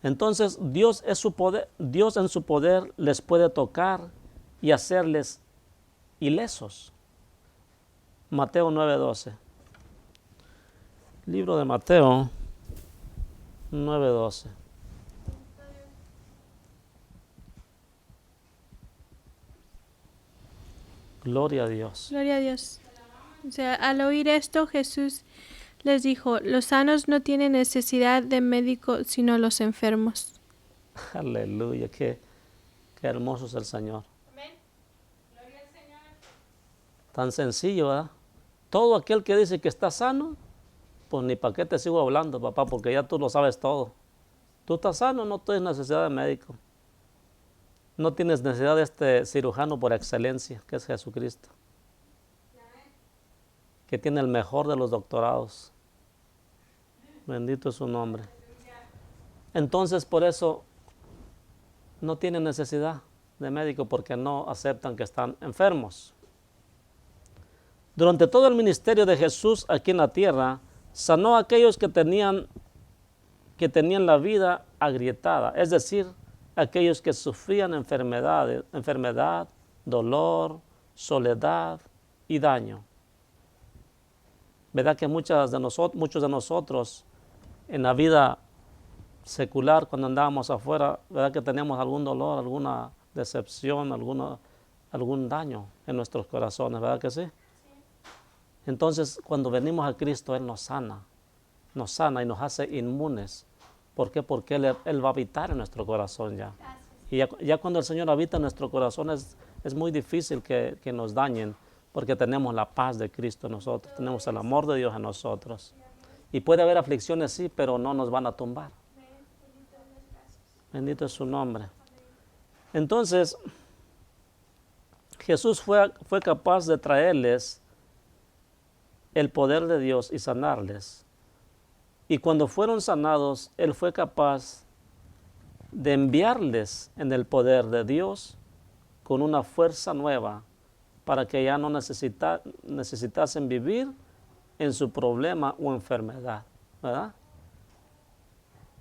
Entonces Dios en su poder les puede tocar y hacerles ilesos. Mateo 9:12. Libro de Mateo 9:12. Gloria a Dios. Gloria a Dios. O sea, al oír esto, Jesús les dijo, los sanos no tienen necesidad de médico, sino los enfermos. Aleluya, qué hermoso es el Señor. Tan sencillo, ¿verdad? Todo aquel que dice que está sano, pues ni para qué te sigo hablando, papá, porque ya tú lo sabes todo. Tú estás sano, no tienes necesidad de médico. No tienes necesidad de este cirujano por excelencia, que es Jesucristo, que tiene el mejor de los doctorados. Bendito es su nombre. Entonces, por eso no tienen necesidad de médico, porque no aceptan que están enfermos. Durante todo el ministerio de Jesús aquí en la tierra, sanó a aquellos que tenían la vida agrietada, es decir, aquellos que sufrían enfermedad, dolor, soledad y daño. ¿Verdad que muchos de nosotros en la vida secular, cuando andábamos afuera, verdad que teníamos algún dolor, alguna decepción, algún daño en nuestros corazones, ¿verdad que sí? Entonces, cuando venimos a Cristo, Él nos sana y nos hace inmunes. ¿Por qué? Porque Él va a habitar en nuestro corazón ya. Y ya cuando el Señor habita en nuestro corazón es muy difícil que nos dañen, porque tenemos la paz de Cristo en nosotros, tenemos el amor de Dios en nosotros. Y puede haber aflicciones, sí, pero no nos van a tumbar. Bendito es su nombre. Entonces, Jesús fue capaz de traerles el poder de Dios y sanarles. Y cuando fueron sanados, Él fue capaz de enviarles en el poder de Dios con una fuerza nueva para que ya no necesitasen vivir en su problema o enfermedad, ¿verdad?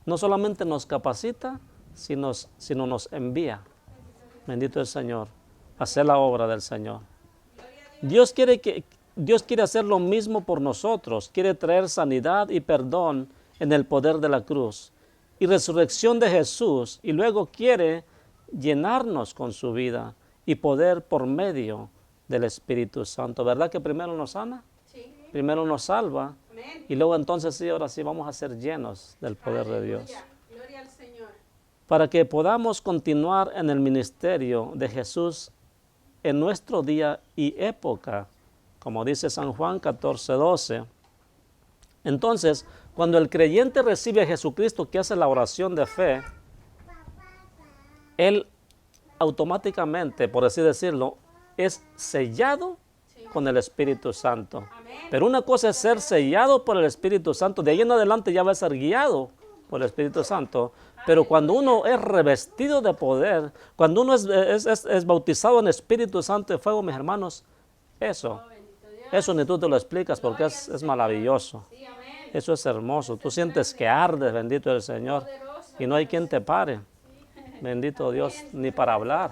No solamente nos capacita, sino nos envía. Bendito es el Señor, a hacer la obra del Señor. Dios quiere hacer lo mismo por nosotros, quiere traer sanidad y perdón en el poder de la cruz y resurrección de Jesús, y luego quiere llenarnos con su vida y poder por medio del Espíritu Santo. ¿Verdad que primero nos sana? Sí. Primero nos salva. Amén. Y luego entonces sí, ahora sí vamos a ser llenos del poder de Dios. Gloria al Señor. Para que podamos continuar en el ministerio de Jesús en nuestro día y época, como dice San Juan 14:12. Entonces, cuando el creyente recibe a Jesucristo, que hace la oración de fe, él automáticamente, por así decirlo, es sellado con el Espíritu Santo. Pero una cosa es ser sellado por el Espíritu Santo, de ahí en adelante ya va a ser guiado por el Espíritu Santo. Pero cuando uno es revestido de poder, cuando uno es bautizado en Espíritu Santo de fuego, mis hermanos, eso ni tú te lo explicas, porque es maravilloso. Eso es hermoso. Tú sientes que ardes, bendito es el Señor, y no hay quien te pare. Bendito Dios, ni para hablar.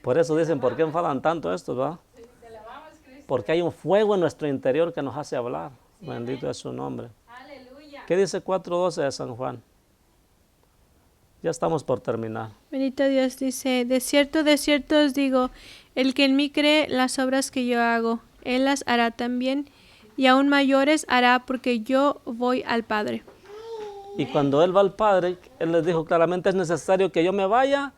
Por eso dicen, ¿por qué enfadan tanto estos, va? Porque hay un fuego en nuestro interior que nos hace hablar. Bendito es su nombre. ¿Qué dice 4:12 de San Juan? Ya estamos por terminar. Bendito Dios dice, de cierto os digo, el que en mí cree las obras que yo hago, él las hará también, y aún mayores hará, porque yo voy al Padre. Y cuando Él va al Padre, Él les dijo claramente, es necesario que yo me vaya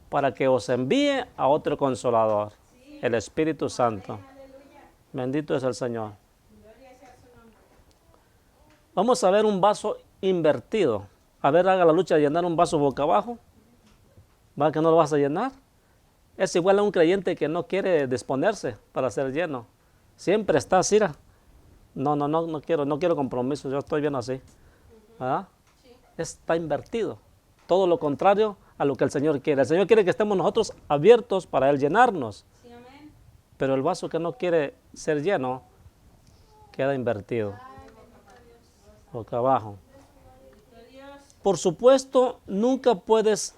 para que os envíe a otro Consolador, el Espíritu Santo. Bendito es el Señor. Vamos a ver un vaso invertido. A ver, haga la lucha de llenar un vaso boca abajo. ¿Va que no lo vas a llenar? Es igual a un creyente que no quiere disponerse para ser lleno. Siempre está así. No quiero compromisos, yo estoy bien así. ¿Verdad? Sí. Está invertido. Todo lo contrario a lo que el Señor quiere. El Señor quiere que estemos nosotros abiertos para Él llenarnos. Sí, amén. Pero el vaso que no quiere ser lleno, queda invertido, boca abajo. Por supuesto, nunca puedes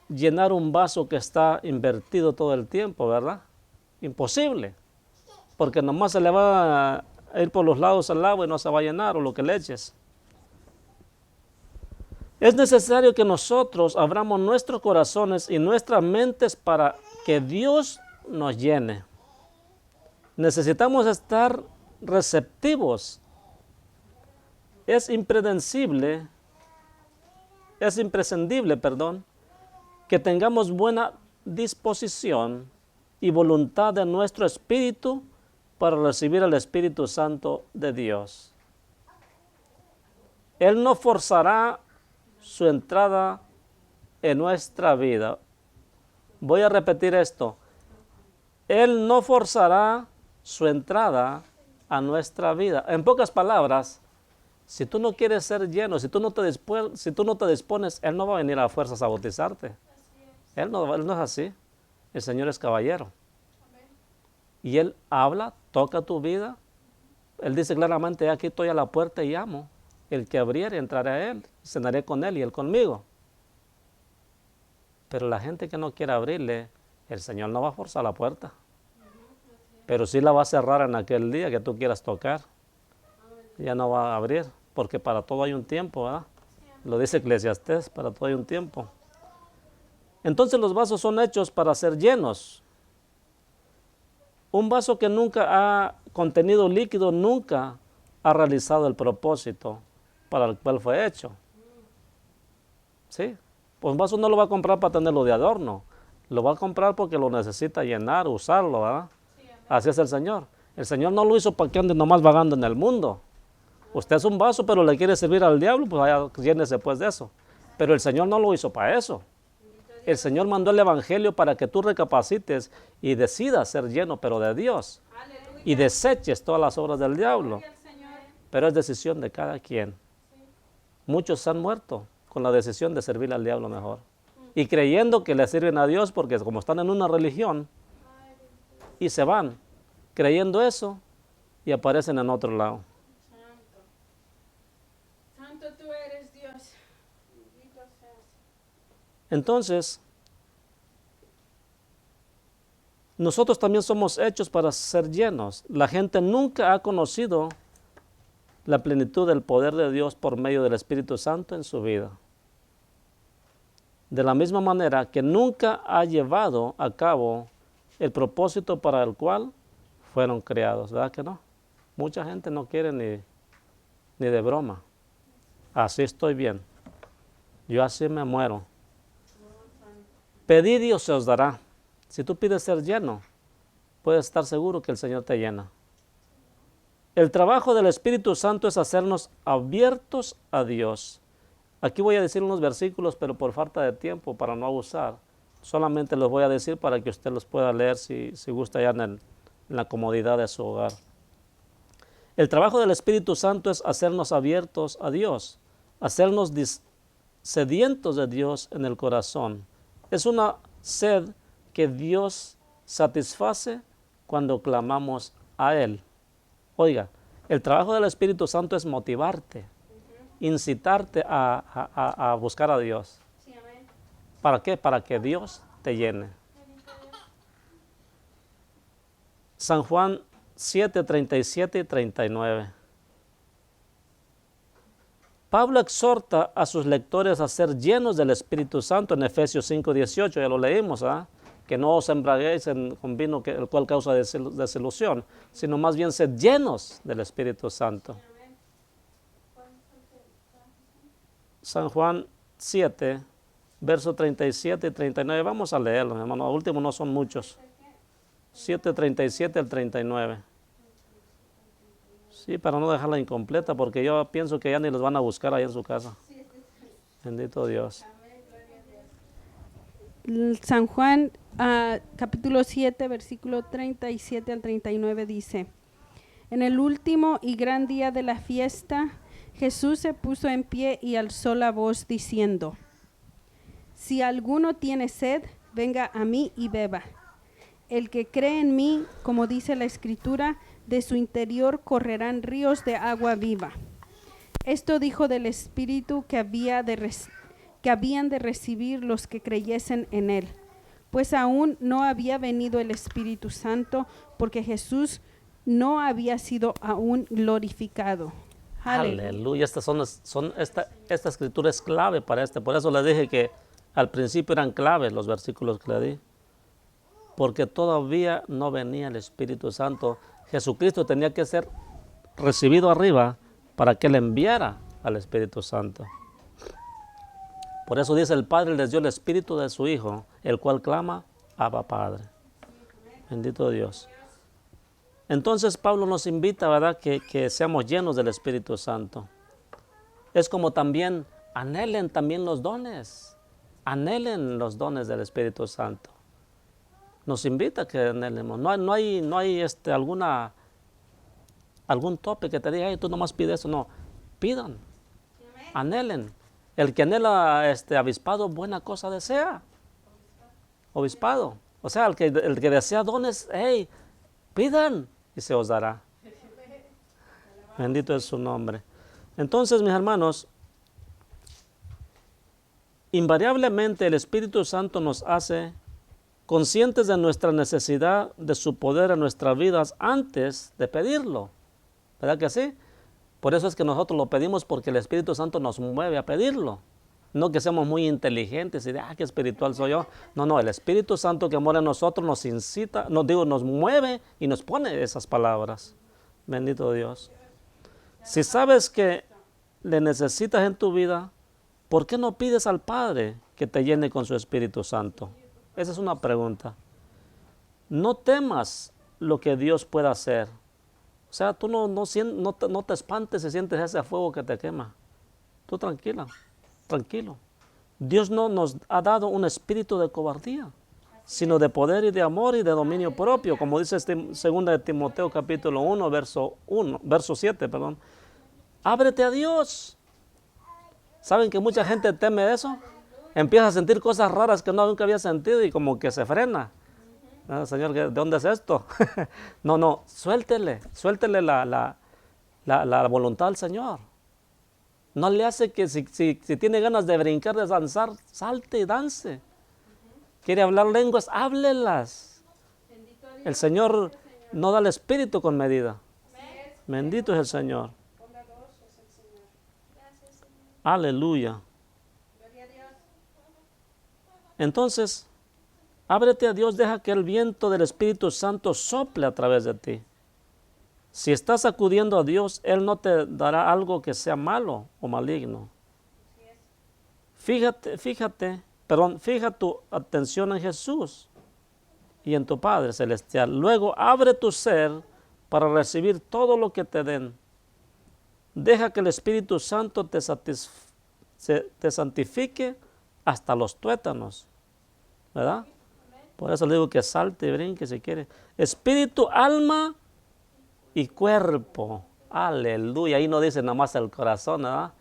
llenar un vaso que está invertido todo el tiempo, ¿verdad? Imposible, porque nomás se le va a ir por los lados al agua y no se va a llenar o lo que le eches. Es necesario que nosotros abramos nuestros corazones y nuestras mentes para que Dios nos llene. Necesitamos estar receptivos. Es imprescindible, que tengamos buena disposición y voluntad de nuestro espíritu para recibir el Espíritu Santo de Dios. Él no forzará su entrada en nuestra vida. Voy a repetir esto. Él no forzará su entrada a nuestra vida. En pocas palabras, si tú no quieres ser lleno, si tú no te dispones, Él no va a venir a fuerzas a bautizarte. Él no es así. El Señor es caballero. Y Él habla, toca tu vida. Él dice claramente, aquí estoy a la puerta y llamo. El que abriere, entraré a Él, cenaré con Él y Él conmigo. Pero la gente que no quiere abrirle, el Señor no va a forzar la puerta. Pero sí la va a cerrar en aquel día que tú quieras tocar. Ya no va a abrir, porque para todo hay un tiempo, ¿verdad? Lo dice Eclesiastés, para todo hay un tiempo. Entonces los vasos son hechos para ser llenos. Un vaso que nunca ha contenido líquido, nunca ha realizado el propósito para el cual fue hecho. ¿Sí? Pues un vaso no lo va a comprar para tenerlo de adorno. Lo va a comprar porque lo necesita llenar, usarlo, ¿verdad? Así es el Señor. El Señor no lo hizo para que ande nomás vagando en el mundo. Usted es un vaso, pero le quiere servir al diablo, pues vaya, llénese pues de eso. Pero el Señor no lo hizo para eso. El Señor mandó el Evangelio para que tú recapacites y decidas ser lleno, pero de Dios. Y deseches todas las obras del diablo. Pero es decisión de cada quien. Muchos han muerto con la decisión de servirle al diablo mejor. Y creyendo que le sirven a Dios porque como están en una religión y se van creyendo eso y aparecen en otro lado. Santo tú eres Dios. Bendito seas. Entonces, nosotros también somos hechos para ser llenos. La gente nunca ha conocido la plenitud del poder de Dios por medio del Espíritu Santo en su vida. De la misma manera que nunca ha llevado a cabo el propósito para el cual fueron creados, ¿verdad que no? Mucha gente no quiere ni de broma. Así estoy bien. Yo así me muero. Pedid y se os dará. Si tú pides ser lleno, puedes estar seguro que el Señor te llena. El trabajo del Espíritu Santo es hacernos abiertos a Dios. Aquí voy a decir unos versículos, pero por falta de tiempo, para no abusar, solamente los voy a decir para que usted los pueda leer si gusta ya en la comodidad de su hogar. El trabajo del Espíritu Santo es hacernos abiertos a Dios, hacernos sedientos de Dios en el corazón. Es una sed que Dios satisface cuando clamamos a Él. Oiga, el trabajo del Espíritu Santo es motivarte, incitarte a buscar a Dios. Sí, amén. ¿Para qué? Para que Dios te llene. San Juan 7, 37 y 39. Pablo exhorta a sus lectores a ser llenos del Espíritu Santo en Efesios 5, 18, ya lo leímos, ¿ah? Que no os embriaguéis con vino el cual causa desilusión, sino más bien sed llenos del Espíritu Santo. San Juan 7, versos 37 y 39, vamos a leerlo, hermano, al último no son muchos. 7, 37 al 39. Sí, para no dejarla incompleta, porque yo pienso que ya ni los van a buscar ahí en su casa. Bendito Dios. San Juan, capítulo 7, versículo 37 al 39 dice: En el último y gran día de la fiesta, Jesús se puso en pie y alzó la voz diciendo: Si alguno tiene sed, venga a mí y beba. El que cree en mí, como dice la Escritura, de su interior correrán ríos de agua viva. Esto dijo del Espíritu que habían de recibir los que creyesen en él, pues aún no había venido el Espíritu Santo, porque Jesús no había sido aún glorificado. Aleluya. Esta escritura es clave para por eso les dije que al principio eran claves los versículos que le di, porque todavía no venía el Espíritu Santo. Jesucristo tenía que ser recibido arriba para que Él enviara al Espíritu Santo. Por eso dice el Padre les dio el Espíritu de su Hijo, el cual clama, Abba Padre. Bendito Dios. Entonces Pablo nos invita, ¿verdad?, que seamos llenos del Espíritu Santo. Es como también anhelen también los dones. Anhelen los dones del Espíritu Santo. Nos invita a que anhelemos. No hay algún tope que te diga, hey, tú nomás pides eso. No, pidan, anhelen. El que anhela avispado, buena cosa desea. Obispado. O sea, el que desea dones, hey, pidan y se os dará. Bendito es su nombre. Entonces, mis hermanos, invariablemente el Espíritu Santo nos hace conscientes de nuestra necesidad de su poder en nuestras vidas antes de pedirlo. ¿Verdad que sí? Por eso es que nosotros lo pedimos, porque el Espíritu Santo nos mueve a pedirlo. No que seamos muy inteligentes y de, qué espiritual soy yo. No, el Espíritu Santo que mora en nosotros nos incita, nos mueve y nos pone esas palabras. Bendito Dios. Si sabes que le necesitas en tu vida, ¿por qué no pides al Padre que te llene con su Espíritu Santo? Esa es una pregunta. No temas lo que Dios pueda hacer. O sea, tú no te espantes si sientes ese fuego que te quema. Tú tranquilo. Dios no nos ha dado un espíritu de cobardía, sino de poder y de amor y de dominio propio, como dice 2 de Timoteo capítulo 1, verso 7. Ábrete a Dios. ¿Saben que mucha gente teme eso? Empieza a sentir cosas raras que nunca había sentido y como que se frena. Señor, ¿de dónde es esto? No, suéltele la voluntad al Señor. No le hace que si tiene ganas de brincar, de danzar, salte y dance. Quiere hablar lenguas, háblelas. El Señor no da el espíritu con medida. Bendito es el Señor. Aleluya. Entonces, ábrete a Dios, deja que el viento del Espíritu Santo sople a través de ti. Si estás acudiendo a Dios, Él no te dará algo que sea malo o maligno. Fija tu atención en Jesús y en tu Padre Celestial. Luego, abre tu ser para recibir todo lo que te den. Deja que el Espíritu Santo te santifique hasta los tuétanos, ¿verdad? Por eso le digo que salte y brinque si quiere. Espíritu, alma y cuerpo. Aleluya. Ahí no dice nada más el corazón, ¿verdad?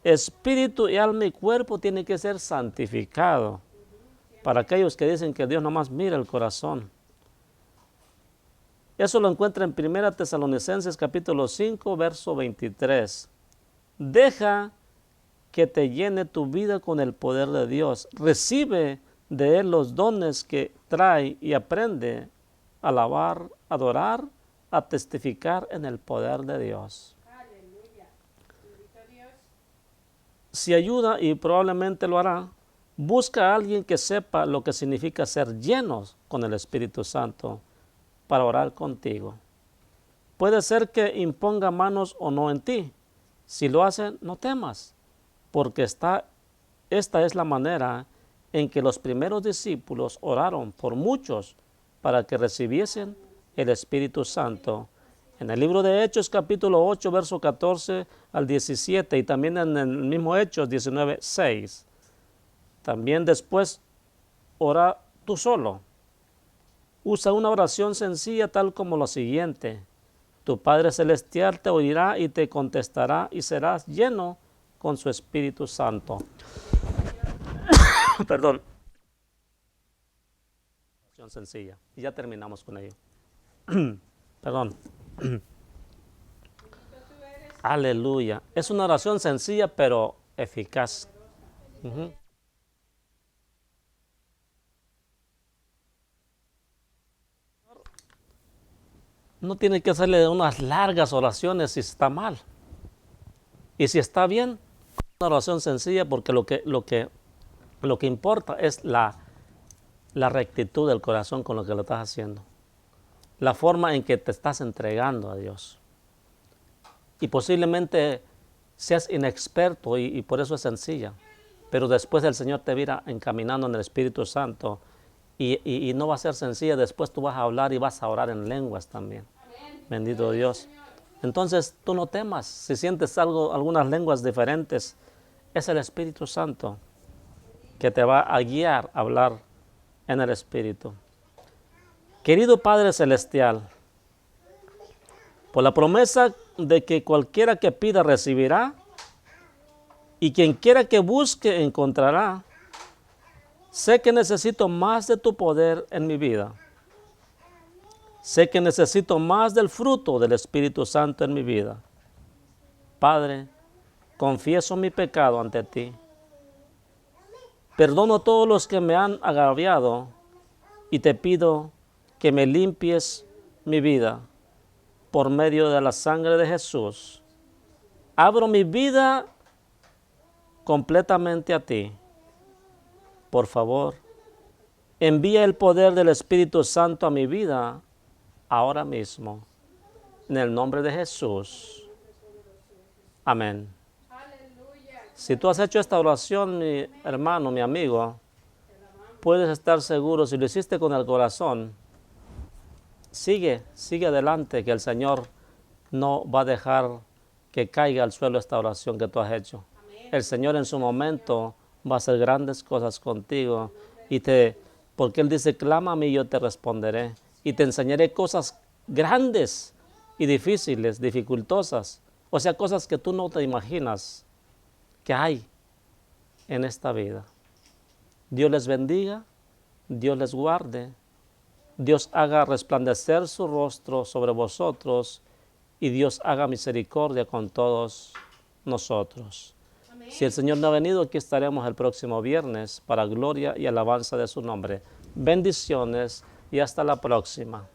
Espíritu y alma y cuerpo tiene que ser santificado. Para aquellos que dicen que Dios nomás mira el corazón. Eso lo encuentra en 1 Tesalonicenses capítulo 5, verso 23. Deja que te llene tu vida con el poder de Dios. Recibe de Él los dones que trae y aprende a alabar, adorar, a testificar en el poder de Dios. Aleluya. Bendito Dios. Si ayuda, y probablemente lo hará, busca a alguien que sepa lo que significa ser llenos con el Espíritu Santo para orar contigo. Puede ser que imponga manos o no en ti. Si lo hace, no temas, porque esta es la manera en que los primeros discípulos oraron por muchos para que recibiesen el Espíritu Santo. En el libro de Hechos capítulo 8, verso 14 al 17, y también en el mismo Hechos 19, 6. También después ora tú solo. Usa una oración sencilla tal como lo siguiente: tu Padre Celestial te oirá y te contestará y serás lleno con su Espíritu Santo. Perdón. sencilla. Y ya terminamos con ello. Perdón. Aleluya. Es una oración sencilla pero eficaz. Ujú. No tiene que hacerle unas largas oraciones si está mal. Y si está bien, una oración sencilla, porque lo que importa es la rectitud del corazón con lo que lo estás haciendo. La forma en que te estás entregando a Dios. Y posiblemente seas inexperto y por eso es sencilla. Pero después el Señor te irá encaminando en el Espíritu Santo y no va a ser sencilla. Después tú vas a hablar y vas a orar en lenguas también. Amén. Bendito Dios. Entonces tú no temas. Si sientes algunas lenguas diferentes, es el Espíritu Santo que te va a guiar a hablar en el Espíritu. Querido Padre Celestial, por la promesa de que cualquiera que pida recibirá, y quien quiera que busque encontrará, sé que necesito más de tu poder en mi vida. Sé que necesito más del fruto del Espíritu Santo en mi vida. Padre, confieso mi pecado ante ti. Perdono a todos los que me han agraviado y te pido que me limpies mi vida por medio de la sangre de Jesús. Abro mi vida completamente a ti. Por favor, envía el poder del Espíritu Santo a mi vida ahora mismo. En el nombre de Jesús. Amén. Si tú has hecho esta oración, mi hermano, mi amigo, puedes estar seguro, si lo hiciste con el corazón, sigue adelante, que el Señor no va a dejar que caiga al suelo esta oración que tú has hecho. El Señor en su momento va a hacer grandes cosas contigo porque Él dice, clama a mí y yo te responderé y te enseñaré cosas grandes y difíciles, dificultosas, o sea, cosas que tú no te imaginas que hay en esta vida. Dios les bendiga, Dios les guarde, Dios haga resplandecer su rostro sobre vosotros y Dios haga misericordia con todos nosotros. Amén. Si el Señor no ha venido, aquí estaremos el próximo viernes para gloria y alabanza de su nombre. Bendiciones y hasta la próxima.